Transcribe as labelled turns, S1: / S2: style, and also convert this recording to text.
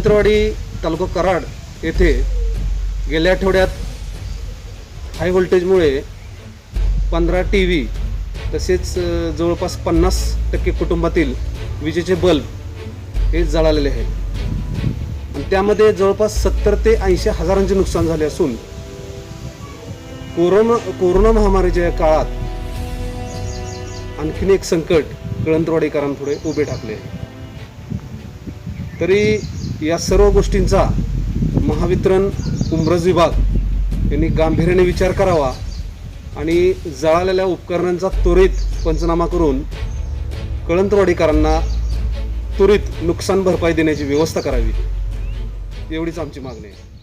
S1: कळंतरवाडी तालुका कराड येथे गेल्या आठवड्यात हाय व्होल्टेजमुळे 15 TV तसेच जवळपास 50% कुटुंबातील विजेचे बल्ब हे जळालेले आहेत आणि त्यामध्ये जवळपास 70 ते 80 हजारांचे नुकसान झाले असून कोरोना महामारीच्या काळात आणखीन एक संकट कळंतरवाडीकरांपुढे उभे टाकले आहे। तरी या सर्व गोष्टींचा महावितरण उमरज विभाग यांनी गांभीर्याने विचार करावा आणि जळालेल्या उपकरणांचा त्वरित पंचनामा करून कळंतरवाडीकरांना त्वरित नुकसान भरपाई देण्याची व्यवस्था करावी, एवढीच आमची मागणी आहे।